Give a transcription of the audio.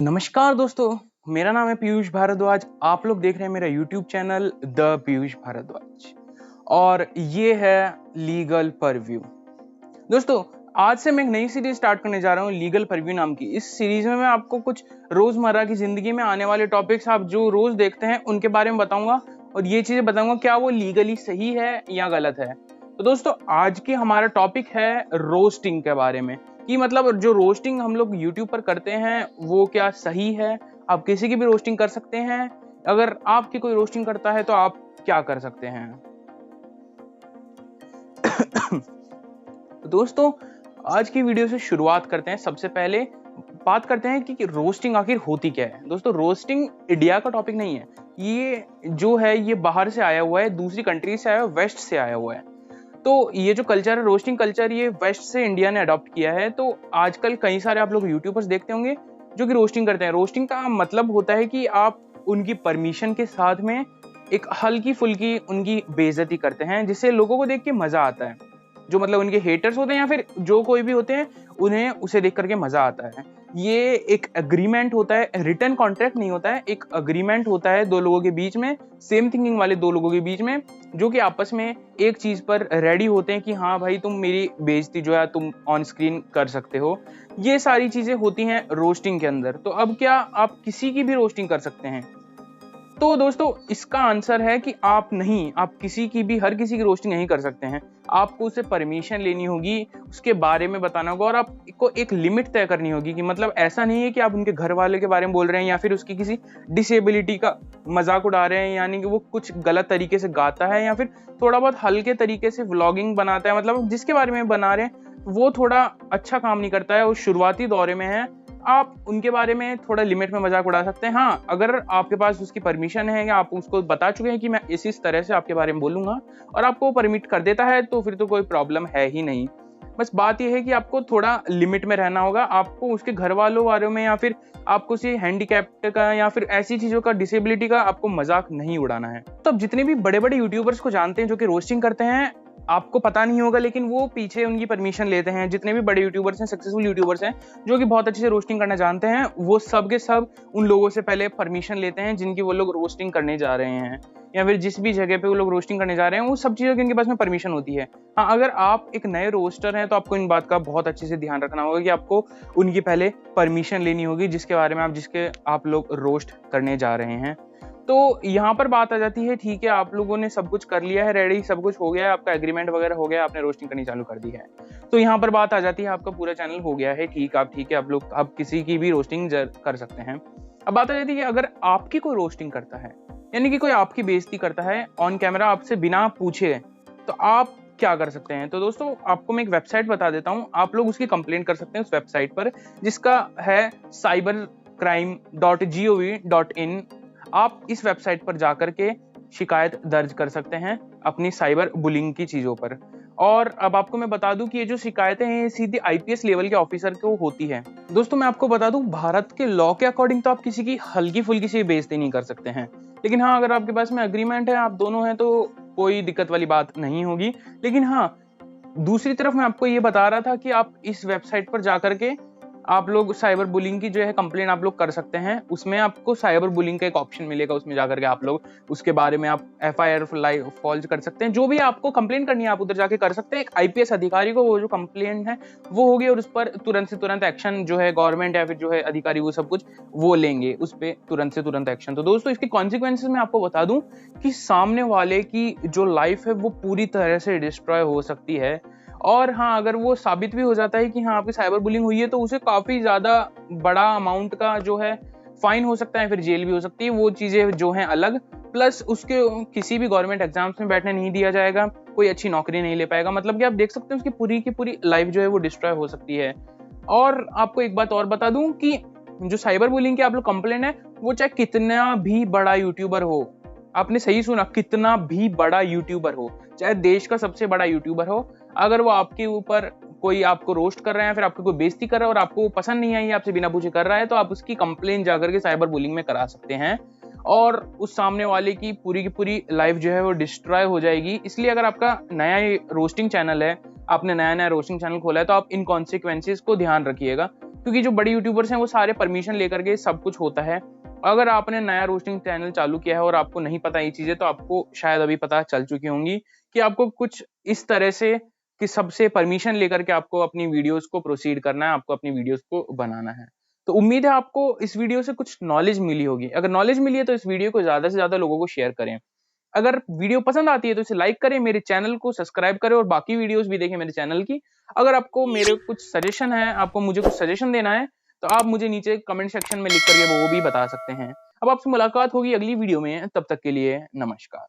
नमस्कार दोस्तों, मेरा नाम है पीयूष भारद्वाज। आप लोग देख रहे हैं मेरा YouTube channel the Piyush Bhardwaj और ये है लीगल परव्यू। दोस्तों, आज से मैं एक नई सीरीज स्टार्ट करने जा रहा हूँ लीगल परव्यू नाम की। इस सीरीज में मैं आपको कुछ रोजमर्रा की जिंदगी में आने वाले टॉपिक्स आप जो रोज देखते हैं उनके बारे में बताऊंगा और ये चीजें बताऊंगा क्या वो लीगली सही है या गलत है। तो दोस्तों, आज की हमारा टॉपिक है रोस्टिंग के बारे में कि मतलब जो रोस्टिंग हम लोग यूट्यूब पर करते हैं वो क्या सही है। आप किसी की भी रोस्टिंग कर सकते हैं। अगर आपकी कोई रोस्टिंग करता है तो आप क्या कर सकते हैं। दोस्तों, आज की वीडियो से शुरुआत करते हैं। सबसे पहले बात करते हैं कि रोस्टिंग आखिर होती क्या है। दोस्तों, रोस्टिंग इंडिया का टॉपिक नहीं है। ये जो है ये बाहर से आया हुआ है, दूसरी कंट्री से आया हुआ है, वेस्ट से आया हुआ है। तो ये जो कल्चर है, रोस्टिंग कल्चर, ये वेस्ट से इंडिया ने अडॉप्ट किया है। तो आजकल कई सारे आप लोग यूट्यूबर्स देखते होंगे जो कि रोस्टिंग करते हैं। रोस्टिंग का मतलब होता है कि आप उनकी परमिशन के साथ में एक हल्की फुल्की उनकी बेइज्जती करते हैं, जिससे लोगों को देख के मजा आता है। जो मतलब उनके हेटर्स होते हैं या फिर जो कोई भी होते हैं, उन्हें उसे देख करके मजा आता है। ये एक एग्रीमेंट होता है, रिटन कॉन्ट्रैक्ट नहीं होता है, एक एग्रीमेंट होता है दो लोगों के बीच में, सेम थिंकिंग वाले दो लोगों के बीच में, जो कि आपस में एक चीज पर रेडी होते हैं कि हाँ भाई, तुम मेरी बेइज्जती जो है तुम ऑन स्क्रीन कर सकते हो। ये सारी चीजें होती हैं रोस्टिंग के अंदर। तो अब क्या आप किसी की भी रोस्टिंग कर सकते हैं? तो दोस्तों, इसका आंसर है कि आप नहीं, आप किसी की भी, हर किसी की रोस्टिंग नहीं कर सकते हैं। आपको उससे परमिशन लेनी होगी, उसके बारे में बताना होगा और आपको एक लिमिट तय करनी होगी कि मतलब ऐसा नहीं है कि आप उनके घर वाले के बारे में बोल रहे हैं या फिर उसकी किसी डिसेबिलिटी का मजाक उड़ा रहे हैं, यानी कि वो कुछ गलत तरीके से गाता है या फिर थोड़ा बहुत हल्के तरीके से व्लॉगिंग बनाता है। मतलब जिसके बारे में बना रहे हैं वो थोड़ा अच्छा काम नहीं करता है, वो शुरुआती दौरे में है, आप उनके बारे में थोड़ा लिमिट में मजाक उड़ा सकते हैं। हाँ, अगर आपके पास उसकी परमिशन है या आप उसको बता चुके हैं कि मैं इस तरह से आपके बारे में बोलूंगा और आपको परमिट कर देता है, तो फिर तो कोई प्रॉब्लम है ही नहीं। बस बात यह है कि आपको थोड़ा लिमिट में रहना होगा। आपको उसके घर वालों में या फिर आपको उसी हैंडीकैप्ट का या फिर ऐसी चीजों का, डिसेबिलिटी का आपको मजाक नहीं उड़ाना है। तो अब जितने भी बड़े बड़े यूट्यूबर्स को जानते हैं जो कि रोस्टिंग करते हैं, आपको पता नहीं होगा लेकिन वो पीछे उनकी परमिशन लेते हैं। जितने भी बड़े यूट्यूबर्स हैं, सक्सेसफुल यूट्यूबर्स हैं जो कि बहुत अच्छे से रोस्टिंग करना जानते हैं, वो सब के सब उन लोगों से पहले परमिशन लेते हैं जिनकी वो लोग रोस्टिंग करने जा रहे हैं, या फिर जिस भी जगह पे वो लोग रोस्टिंग करने जा रहे हैं वो सब चीज़ों की उनके पास में परमिशन होती है। हाँ, अगर आप एक नए रोस्टर हैं तो आपको इन बात का बहुत अच्छे से ध्यान रखना होगा कि आपको उनकी पहले परमिशन लेनी होगी जिसके बारे में जिसके आप लोग रोस्ट करने जा रहे हैं। तो यहाँ पर बात आ जाती है, ठीक है, आप लोगों ने सब कुछ कर लिया है, रेडी, सब कुछ हो गया है, आपका एग्रीमेंट वगैरह हो गया, आपने रोस्टिंग करनी चालू कर दी है। तो यहाँ पर बात आ जाती है, आपका पूरा चैनल हो गया है, ठीक है, आप लोग अब किसी की भी रोस्टिंग कर सकते हैं। अब बात आ जाती है, अगर आपकी कोई रोस्टिंग करता है, यानी कि कोई आपकी बेइज्जती करता है ऑन कैमरा आपसे बिना पूछे, तो आप क्या कर सकते हैं? तो दोस्तों, आपको मैं एक वेबसाइट बता देता हूँ, आप लोग उसकी कंप्लेंट कर सकते हैं उस वेबसाइट पर, जिसका है cybercrime.gov.in। आप इस वेबसाइट पर जाकर के शिकायत दर्ज कर सकते हैं अपनी साइबर बुलिंग की चीजों पर। और अब आपको मैं बता दूं कि ये जो शिकायतें हैं सीधी आईपीएस लेवल के ऑफिसर को होती है। दोस्तों, मैं आपको बता दूं, भारत के लॉ के अकॉर्डिंग तो आप किसी की हल्की फुल्की सी बेइज्जती नहीं कर सकते हैं, लेकिन हाँ, अगर आपके पास में एग्रीमेंट है, आप दोनों हैं, तो कोई दिक्कत वाली बात नहीं होगी। लेकिन हाँ, दूसरी तरफ मैं आपको ये बता रहा था कि आप इस वेबसाइट पर जाकर के आप लोग साइबर बुलिंग की जो है कंप्लेन आप लोग कर सकते हैं। उसमें आपको साइबर बुलिंग का एक ऑप्शन मिलेगा, उसमें जाकर के आप लोग उसके बारे में आप एफआईआर फॉल्ज कर सकते हैं। जो भी आपको कंप्लेन करनी है आप उधर जाके कर सकते हैं। एक आईपीएस अधिकारी को वो जो कंप्लेन है वो होगी और उस पर तुरंत से तुरंत एक्शन जो है गवर्नमेंट या फिर जो है अधिकारी वो सब कुछ वो लेंगे, उस पर तुरंत से तुरंत एक्शन। तो दोस्तों, इसके कॉन्सिक्वेंसेस मैं आपको बता दूं कि सामने वाले की जो लाइफ है वो पूरी तरह से डिस्ट्रॉय हो सकती है। और हाँ, अगर वो साबित भी हो जाता है कि हाँ आपकी साइबर बुलिंग हुई है, तो उसे काफी ज्यादा बड़ा अमाउंट का जो है फाइन हो सकता है, फिर जेल भी हो सकती है। वो चीजें जो हैं अलग, प्लस उसके किसी भी गवर्नमेंट एग्जाम्स में बैठने नहीं दिया जाएगा, कोई अच्छी नौकरी नहीं ले पाएगा। मतलब कि आप देख सकते हैं उसकी पूरी की पूरी लाइफ जो है वो डिस्ट्रॉय हो सकती है। और आपको एक बात और बता दूं कि जो साइबर बुलिंग की आप लोग कंप्लेन है, वो चाहे कितना भी बड़ा यूट्यूबर हो, आपने सही सुना, कितना भी बड़ा यूट्यूबर हो, चाहे देश का सबसे बड़ा यूट्यूबर हो, अगर वो आपके ऊपर कोई आपको रोस्ट कर रहा है, फिर आपको कोई बेइज्जती कर रहा है और आपको पसंद नहीं आई, आपसे बिना पूछे कर रहा है, तो आप उसकी कंप्लेन जाकर के साइबर बुलिंग में करा सकते हैं और उस सामने वाले की पूरी लाइफ जो है वो डिस्ट्रॉय हो जाएगी। इसलिए अगर आपका नया रोस्टिंग चैनल है, आपने नया रोस्टिंग चैनल खोला है, तो आप इन कॉन्सिक्वेंसेस को ध्यान रखिएगा क्योंकि जो बड़े यूट्यूबर्स हैं वो सारे परमिशन लेकर के सब कुछ होता है। अगर आपने नया रोस्टिंग चैनल चालू किया है और आपको नहीं पता ये चीजें, तो आपको शायद अभी पता चल चुकी होंगी कि आपको कुछ इस तरह से कि सबसे परमिशन लेकर के आपको अपनी वीडियोस को प्रोसीड करना है, आपको अपनी वीडियोस को बनाना है। तो उम्मीद है आपको इस वीडियो से कुछ नॉलेज मिली होगी। अगर नॉलेज मिली है तो इस वीडियो को ज्यादा से ज्यादा लोगों को शेयर करें। अगर वीडियो पसंद आती है तो इसे लाइक करें, मेरे चैनल को सब्सक्राइब करें और बाकी वीडियोस भी देखें मेरे चैनल की। अगर आपको मेरे कुछ सजेशन है, आपको मुझे कुछ सजेशन देना है, तो आप मुझे नीचे कमेंट सेक्शन में लिख करके वो भी बता सकते हैं। अब आपसे मुलाकात होगी अगली वीडियो में, तब तक के लिए नमस्कार।